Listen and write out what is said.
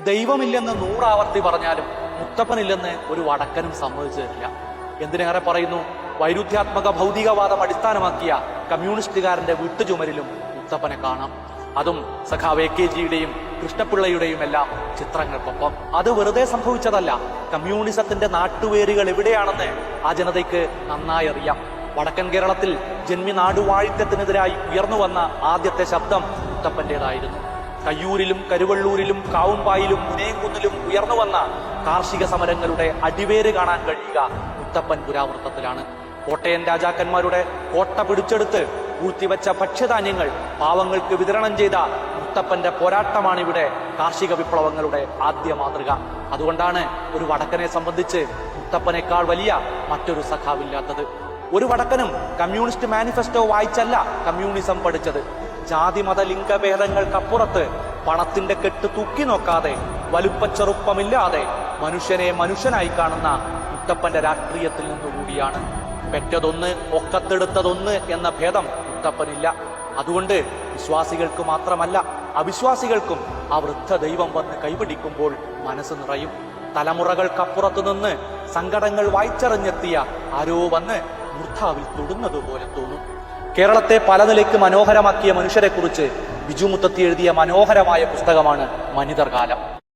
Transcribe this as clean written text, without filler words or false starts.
ദൈവമില്ലെന്ന് 100 ആവർത്തി പറഞ്ഞാലും മുത്തപ്പനില്ലെന്ന് ഒരു വടക്കനും സമ്മതിച്ചു തരില്ല. എന്തിനേറെ പറയുന്നു, വൈരുദ്ധ്യാത്മക ഭൗതികവാദം അടിസ്ഥാനമാക്കിയ കമ്മ്യൂണിസ്റ്റുകാരന്റെ വിട്ടുചുമരിലും മുത്തപ്പനെ കാണാം. അതും സഖാവ് AKGയുടെയും കൃഷ്ണപിള്ളയുടെയും എല്ലാം ചിത്രങ്ങൾക്കൊപ്പം. അത് വെറുതെ സംഭവിച്ചതല്ല. കമ്മ്യൂണിസത്തിന്റെ നാട്ടുവേരുകൾ എവിടെയാണെന്ന് ആ ജനതയ്ക്ക് നന്നായി അറിയാം. വടക്കൻ കേരളത്തിൽ ജന്മി നാടുവാഴിത്തത്തിനെതിരായി ഉയർന്നു വന്ന ആദ്യത്തെ ശബ്ദം മുത്തപ്പന്റേതായിരുന്നു. കയ്യൂരിലും കരുവള്ളൂരിലും കാവുമ്പായിലും മുനയംകുന്നിലും ഉയർന്നു വന്ന കാർഷിക സമരങ്ങളുടെ അടിവേര് കാണാൻ കഴിയുക മുത്തപ്പൻ പുരാവൃത്തത്തിലാണ്. കോട്ടയൻ രാജാക്കന്മാരുടെ കോട്ട പിടിച്ചെടുത്ത് പൂഴ്ത്തിവെച്ച ഭക്ഷ്യധാന്യങ്ങൾ പാവങ്ങൾക്ക് വിതരണം ചെയ്ത മുത്തപ്പന്റെ പോരാട്ടമാണിവിടെ കാർഷിക വിപ്ലവങ്ങളുടെ ആദ്യ മാതൃക. അതുകൊണ്ടാണ് ഒരു വടക്കനെ സംബന്ധിച്ച് മുത്തപ്പനേക്കാൾ വലിയ മറ്റൊരു സഖാവില്ലാത്തത്. ഒരു വടക്കനും കമ്മ്യൂണിസ്റ്റ് മാനിഫെസ്റ്റോ വായിച്ചല്ല കമ്മ്യൂണിസം പഠിച്ചത്. ജാതി മത ലിംഗഭേദങ്ങൾക്കപ്പുറത്ത് പണത്തിന്റെ കെട്ട് തൂക്കി നോക്കാതെ വലുപ്പച്ചെറുപ്പമില്ലാതെ മനുഷ്യനെ മനുഷ്യനായി കാണുന്ന മുത്തപ്പന്റെ രാഷ്ട്രീയത്തിൽ നിന്നുകൂടിയാണ്. പെറ്റതൊന്ന് ഒക്കത്തെടുത്തതൊന്ന് എന്ന ഭേദം മുത്തപ്പനില്ല. അതുകൊണ്ട് വിശ്വാസികൾക്ക് മാത്രമല്ല അവിശ്വാസികൾക്കും ആ വൃദ്ധ ദൈവം വന്ന് കൈപിടിക്കുമ്പോൾ മനസ്സ് നിറയും. തലമുറകൾക്കപ്പുറത്തു നിന്ന് സങ്കടങ്ങൾ വായിച്ചറിഞ്ഞെത്തിയ ആരോ വന്ന് മൂർധാവിൽ തൊടുന്നതുപോലെ തോന്നും. കേരളത്തെ പല നിലയ്ക്ക് മനോഹരമാക്കിയ മനുഷ്യരെ കുറിച്ച് ബിജു മുത്തത്തി എഴുതിയ മനോഹരമായ പുസ്തകമാണ് മനിതർ കാലം.